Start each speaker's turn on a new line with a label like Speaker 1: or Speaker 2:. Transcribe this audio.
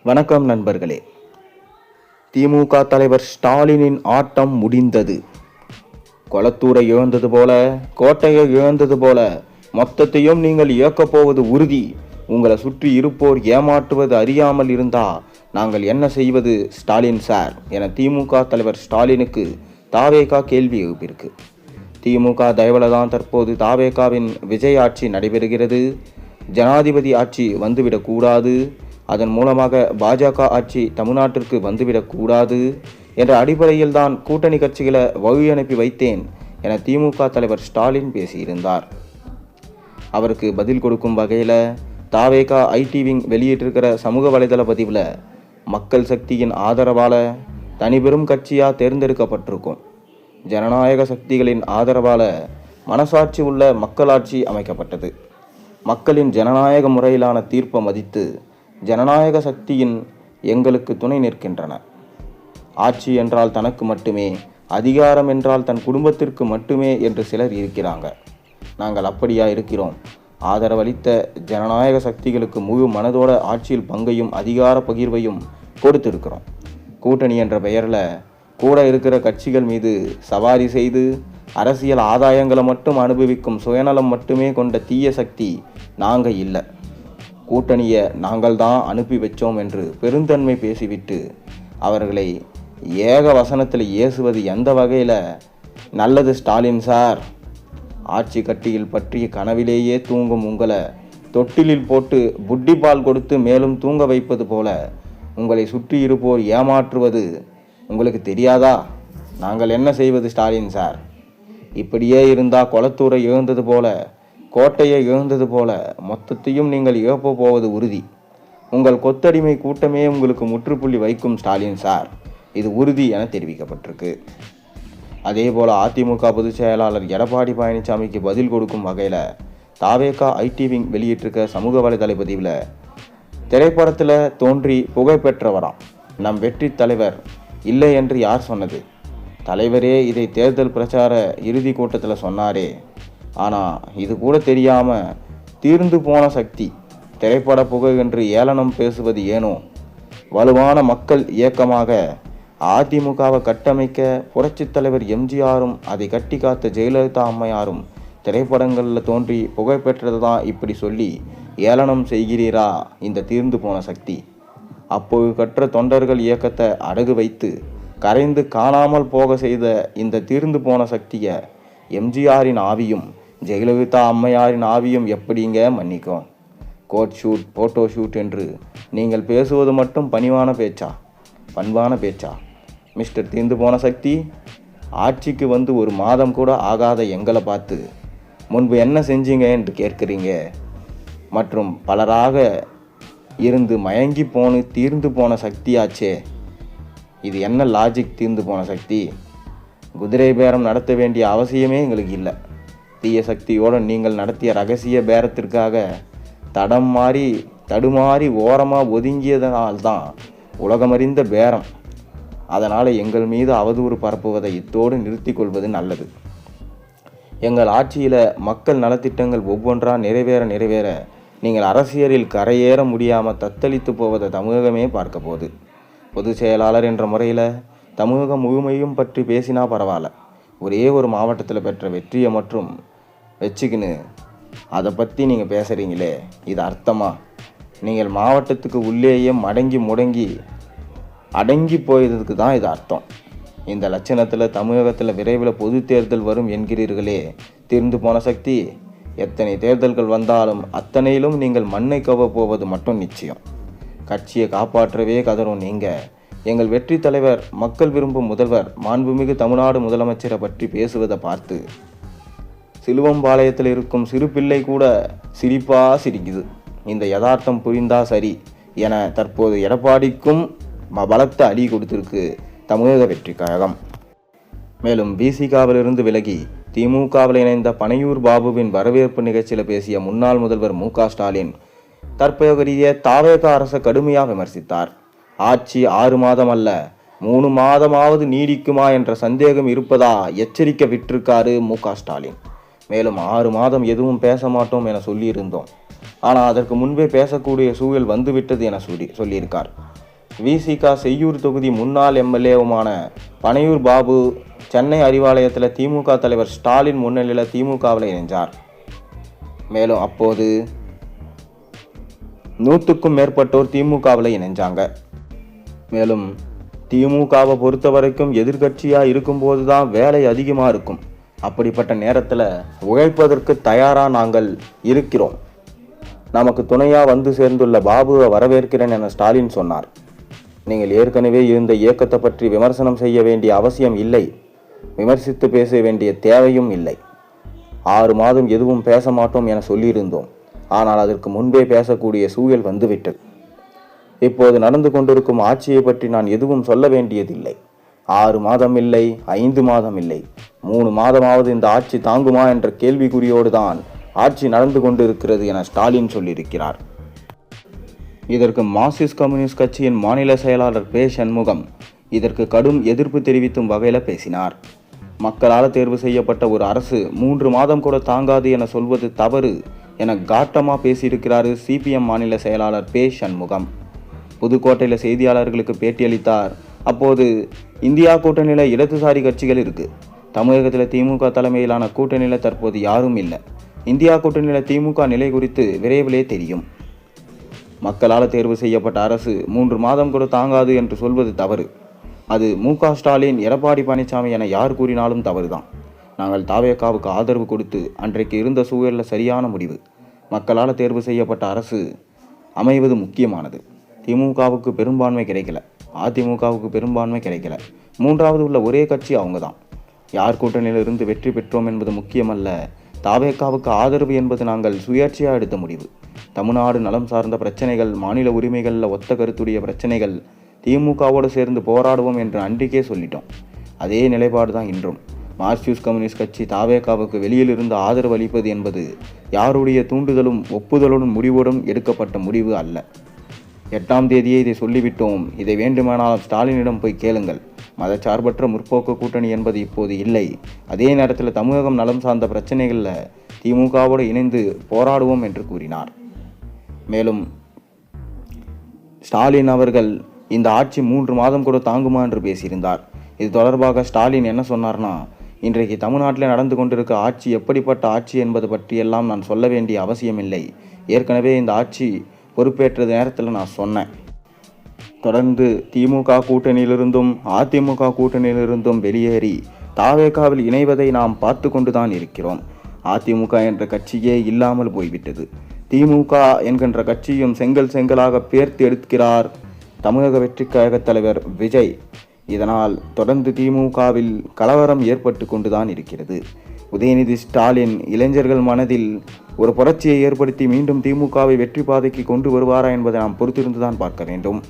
Speaker 1: வணக்கம் நண்பர்களே. திமுக தலைவர் ஸ்டாலினின் ஆட்டம் முடிந்தது. கொளத்தூரை இழந்தது போல, கோட்டையை இழந்தது போல மொத்தத்தையும் நீங்கள் இயக்கப் போவது உறுதி. உங்களை சுற்றி இருப்போர் ஏமாற்றுவது அறியாமல் இருந்தா நாங்கள் என்ன செய்வது ஸ்டாலின் சார் என திமுக தலைவர் ஸ்டாலினுக்கு தாவேகா கேள்வி எழுப்பியிருக்கு. திமுக தயவுல தான் தற்போது தாவேகாவின் விஜய் ஆட்சி நடைபெறுகிறது. ஜனாதிபதி ஆட்சி வந்துவிடக்கூடாது, அதன் மூலமாக பாஜக ஆட்சி தமிழ்நாட்டிற்கு வந்துவிடக்கூடாது என்ற அடிப்படையில் தான் கூட்டணி கட்சிகளை வழி அனுப்பி வைத்தேன் என திமுக தலைவர் ஸ்டாலின் பேசியிருந்தார். அவருக்கு பதில் கொடுக்கும் வகையில் தாவேகா ஐடி விங் வெளியிட்டிருக்கிற சமூக வலைதள பதிவில் மக்கள் சக்தியின் ஆதரவால் தனிபெரும் கட்சியாக தேர்ந்தெடுக்கப்பட்டிருக்கும். ஜனநாயக சக்திகளின் ஆதரவால் மனசாட்சி உள்ள மக்களாட்சி அமைக்கப்பட்டது. மக்களின் ஜனநாயக முறையிலான தீர்ப்பை மதித்து ஜனநாயக சக்தியின் எங்களுக்கு துணை நிற்கின்றன. ஆட்சி என்றால் தனக்கு மட்டுமே, அதிகாரம் என்றால் தன் குடும்பத்திற்கு மட்டுமே என்று சிலர் இருக்கிறாங்க. நாங்கள் அப்படியா இருக்கிறோம்? ஆதரவளித்த ஜனநாயக சக்திகளுக்கு முழு மனதோட ஆட்சியில் பங்கையும் அதிகார பகிர்வையும் கொடுத்திருக்கிறோம். கூட்டணி என்ற பெயரில் கூட இருக்கிற கட்சிகள் மீது சவாரி செய்து அரசியல் ஆதாயங்களை மட்டும் அனுபவிக்கும் சுயநலம் மட்டுமே கொண்ட தீய சக்தி நாங்கள் இல்லை. கூட்டணியை நாங்கள் தான் அனுப்பி வச்சோம் என்று பெருந்தன்மை பேசிவிட்டு அவர்களை ஏக வசனத்தில் ஏசுவது எந்த வகையில் நல்லது ஸ்டாலின் சார்? ஆட்சி கட்டியில் பற்றிய கனவிலேயே தூங்கும் உங்களை தொட்டிலில் போட்டு புட்டி பால் கொடுத்து மேலும் தூங்க வைப்பது போல உங்களை சுற்றி இருப்போர் ஏமாற்றுவது உங்களுக்கு தெரியாதா? நாங்கள் என்ன செய்வது ஸ்டாலின் சார்? இப்படியே இருந்தால் கொளத்தூரை இழந்தது போல, கோட்டையை இழந்தது போல மொத்தத்தையும் நீங்கள் இழப்ப போவது உறுதி. உங்கள் கொத்தடிமை கூட்டமே உங்களுக்கு முற்றுப்புள்ளி வைக்கும் ஸ்டாலின் சார், இது உறுதி என தெரிவிக்கப்பட்டிருக்கு. அதே போல் அதிமுக பொதுச் செயலாளர் எடப்பாடி பழனிசாமிக்கு பதில் கொடுக்கும் வகையில் தாவேகா ஐடி விங் வெளியிட்டிருக்க சமூக வலைதள பதிவில் திரைப்படத்தில் தோன்றி புகழ்பெற்றவராம் நம் வெற்றி தலைவர் இல்லை என்று யார் சொன்னது? தலைவரே இதை தேர்தல் பிரச்சார இறுதி கூட்டத்தில் சொன்னாரே. ஆனால் இது கூட தெரியாமல் தீர்ந்து போன சக்தி திரைப்பட புகழ் என்று ஏளனம் பேசுவது ஏனோ? வலுவான மக்கள் இயக்கமாக அதிமுகவை கட்டமைக்க புரட்சித் தலைவர் எம்ஜிஆரும் அதை கட்டி காத்த ஜெயலலிதா அம்மையாரும் திரைப்படங்களில் தோன்றி புகழ் பெற்றது தான் இப்படி சொல்லி ஏளனம் செய்கிறீரா இந்த தீர்ந்து போன சக்தி? அப்போது கற்ற தொண்டர்கள் இயக்கத்தை அடகு வைத்து கரைந்து காணாமல் போக செய்த இந்த தீர்ந்து போன சக்தியை எம்ஜிஆரின் ஆவியும் ஜெயலலிதா அம்மையாரின் ஆவியும் எப்படிங்க மன்னிக்கும்? கோட் ஷூட், போட்டோ ஷூட் என்று நீங்கள் பேசுவது மட்டும் பணிவான பேச்சா, பண்பான பேச்சா? மிஸ்டர் தீர்ந்து போன சக்தி, ஆட்சிக்கு வந்து ஒரு மாதம் கூட ஆகாத எங்களை பார்த்து முன்பு என்ன செஞ்சீங்க என்று கேட்குறீங்க. மற்றும் பலராக இருந்து மயங்கி போன தீர்ந்து போன சக்தியாச்சே, இது என்ன லாஜிக்? தீர்ந்து போன சக்தி, குதிரை பேரம் நடத்த வேண்டிய அவசியமே எங்களுக்கு இல்லை. தீய சக்தியோடு நீங்கள் நடத்திய ரகசிய பேரத்திற்காக தடுமாறி ஓரமாக ஒதுங்கியதனால்தான் உலகமறிந்த பேரம். அதனால் எங்கள் மீது அவதூறு பரப்புவதை இத்தோடு நிறுத்தி கொள்வது நல்லது. எங்கள் ஆட்சியில் மக்கள் நலத்திட்டங்கள் ஒவ்வொன்றா நிறைவேற நீங்கள் அரசியலில் கரையேற முடியாமல் தத்தளித்து போவதை தமிழகமே பார்க்க போகுது. பொதுச் செயலாளர் என்ற முறையில் தமிழகம் முழுமையும் பற்றி பேசினா பரவாயில்ல. ஒரே ஒரு மாவட்டத்தில் பெற்ற வெற்றியை மற்றும் வச்சுக்கின்னு அதை பற்றி நீங்கள் பேசுகிறீங்களே, இது அர்த்தமா? நீங்கள் மாவட்டத்துக்கு உள்ளேயே அடங்கி போயதுக்கு தான் இது அர்த்தம். இந்த லட்சணத்தில் தமிழகத்தில் விரைவில் பொது தேர்தல் வரும் என்கிறீர்களே தீர்ந்து போன சக்தி. எத்தனை தேர்தல்கள் வந்தாலும் அத்தனையிலும் நீங்கள் மண்ணை கவ போவது மட்டும் நிச்சயம். கட்சியை காப்பாற்றவே கதறும் நீங்கள் எங்கள் வெற்றி தலைவர், மக்கள் விரும்பும் முதல்வர், மாண்புமிகு தமிழ்நாடு முதலமைச்சரை பற்றி பேசுவதை பார்த்து சிலுவம்பாளையத்தில் இருக்கும் சிறு பிள்ளை கூட சிரிக்குது. இந்த யதார்த்தம் புரிந்தா சரி என தற்போது எடப்பாடிக்கும் பலத்த அடி கொடுத்திருக்கு தமிழக வெற்றி கழகம். மேலும் பிசிகாவிலிருந்து விலகி திமுகவில் இணைந்த பனையூர் பாபுவின் வரவேற்பு நிகழ்ச்சியில் பேசிய முன்னாள் முதல்வர் மு.க. ஸ்டாலின் தற்போதைய தாவேகா அரசை கடுமையாக விமர்சித்தார். ஆட்சி 6 மாதம் அல்ல 3 மாதமாவது நீடிக்குமா என்ற சந்தேகம் இருப்பதா எச்சரிக்கை விட்டிருக்காரு மு.க. ஸ்டாலின். மேலும் 6 மாதம் எதுவும் பேச மாட்டோம் என சொல்லியிருந்தோம், ஆனால் அதற்கு முன்பே பேசக்கூடிய சூழல் வந்துவிட்டது என சொல்லியிருக்கார். விசிக செய்யூர் தொகுதி முன்னாள் எம்எல்ஏவுமான பனையூர் பாபு சென்னை அறிவாலயத்தில் திமுக தலைவர் ஸ்டாலின் முன்னிலையில் திமுகவில் இணைஞ்சார். மேலும் அப்போது 100க்கும் மேற்பட்டோர் திமுகவில் இணைஞ்சாங்க. மேலும் திமுகவை பொறுத்த வரைக்கும் எதிர்கட்சியாக இருக்கும்போது தான் வேலை அதிகமாக இருக்கும். அப்படிப்பட்ட நேரத்தில் உழைப்பதற்கு தயாராக நாங்கள் இருக்கிறோம். நமக்கு துணையாக வந்து சேர்ந்துள்ள பாபுவை வரவேற்கிறேன் என ஸ்டாலின் சொன்னார். நீங்கள் ஏற்கனவே இருந்த இயக்கத்தை பற்றி விமர்சனம் செய்ய வேண்டிய அவசியம் இல்லை, விமர்சித்து பேச வேண்டிய தேவையும் இல்லை. 6 மாதம் எதுவும் பேச மாட்டோம் என சொல்லியிருந்தோம். ஆனால் அதற்கு முன்பே பேசக்கூடிய சூழல் வந்துவிட்டது. இப்போது நடந்து கொண்டிருக்கும் ஆட்சியை பற்றி நான் எதுவும் சொல்ல வேண்டியதில்லை. 6 மாதம் இல்லை, 5 மாதம் இல்லை, 3 மாதமாவது இந்த ஆட்சி தாங்குமா என்ற கேள்விக்குறியோடு தான் ஆட்சி நடந்து கொண்டிருக்கிறது என ஸ்டாலின் சொல்லியிருக்கிறார். இதற்கு மார்க்சிஸ்ட் கம்யூனிஸ்ட் கட்சியின் மாநில செயலாளர் பே. சண்முகம் இதற்கு கடும் எதிர்ப்பு தெரிவித்தும் வகையில் பேசினார். மக்களால் தேர்வு செய்யப்பட்ட ஒரு அரசு 3 மாதம் கூட தாங்காது என சொல்வது தவறு என காட்டமாக பேசியிருக்கிறார் சிபிஎம் மாநில செயலாளர் பே. சண்முகம். புதுக்கோட்டையில் செய்தியாளர்களுக்கு பேட்டியளித்தார். அப்போது இந்தியா கூட்டணியில் இடதுசாரி கட்சிகள் இருக்கு. தமிழகத்தில் திமுக தலைமையிலான கூட்டணியில் தற்போது யாரும் இல்லை. இந்தியா கூட்டணியில் திமுக நிலை குறித்து விரைவிலே தெரியும். மக்களால் தேர்வு செய்யப்பட்ட அரசு 3 மாதம் கூட தாங்காது என்று சொல்வது தவறு. அது மு.க. ஸ்டாலின், எடப்பாடி பழனிசாமி என யார் கூறினாலும் தவறுதான். நாங்கள் தாவேகாவுக்கு ஆதரவு கொடுத்து அன்றைக்கு இருந்த சூழலில் சரியான முடிவு. மக்களால் தேர்வு செய்யப்பட்ட அரசு அமைவது முக்கியமானது. திமுகவுக்கு பெரும்பான்மை கிடைக்கல, அதிமுகவுக்கு பெரும்பான்மை கிடைக்கல. 3வது உள்ள ஒரே கட்சி அவங்க தான். யார் கூட்டணியிலிருந்து வெற்றி பெற்றோம் என்பது முக்கியமல்ல. தாவேகாவுக்கு ஆதரவு என்பது நாங்கள் சுயேட்சையாக எடுத்த முடிவு. தமிழ்நாடு நலம் சார்ந்த பிரச்சனைகள், மாநில உரிமைகளில் ஒத்த கருத்துடைய பிரச்சனைகள், திமுகவோடு சேர்ந்து போராடுவோம் என்று அன்றைக்கே சொல்லிட்டோம். அதே நிலைப்பாடு தான் இன்றும். மார்க்சிஸ்ட் கம்யூனிஸ்ட் கட்சி தாவேகாவுக்கு வெளியில் இருந்து ஆதரவு அளிப்பது என்பது யாருடைய தூண்டுதலும் ஒப்புதலுடன் முடிவோடும் எடுக்கப்பட்ட முடிவு அல்ல. 8ஆம் தேதியே இதை சொல்லிவிட்டோம். இதை வேண்டுமானால் ஸ்டாலினிடம் போய் கேளுங்கள். மதச்சார்பற்ற முற்போக்கு கூட்டணி என்பது இப்போது இல்லை. அதே நேரத்தில் தமிழகம் நலம் சார்ந்த பிரச்சனைகளில் திமுகவோடு இணைந்து போராடுவோம் என்று கூறினார். மேலும் ஸ்டாலின் அவர்கள் இந்த ஆட்சி 3 மாதம் கூட தாங்குமா என்று பேசியிருந்தார். இது தொடர்பாக ஸ்டாலின் என்ன சொன்னார்னா, இன்றைக்கு தமிழ்நாட்டில் நடந்து கொண்டிருக்க ஆட்சி எப்படிப்பட்ட ஆட்சி என்பது பற்றியெல்லாம் நான் சொல்ல வேண்டிய அவசியமில்லை. ஏற்கனவே இந்த ஆட்சி பொறுப்பேற்ற நேரத்தில் நான் சொன்னேன். தொடர்ந்து திமுக கூட்டணியிலிருந்தும் அதிமுக கூட்டணியிலிருந்தும் வெளியேறி தாவேகாவில் இணைவதை நாம் பார்த்து கொண்டுதான் இருக்கிறோம். அதிமுக என்ற கட்சியே இல்லாமல் போய்விட்டது. திமுக என்கின்ற கட்சியும் செங்கலாக பேர்த்து எடுக்கிறார் தமிழக வெற்றி கழக தலைவர் விஜய். இதனால் தொடர்ந்து திமுகவில் கலவரம் ஏற்பட்டு கொண்டுதான் இருக்கிறது. உதயநிதி ஸ்டாலின் இளைஞர்கள் மனதில் ஒரு புரட்சியை ஏற்படுத்தி மீண்டும் திமுகவை வெற்றி பாதைக்கு கொண்டு வருவாரா என்பதை நாம் பொறுத்திருந்துதான் பார்க்க வேண்டும்.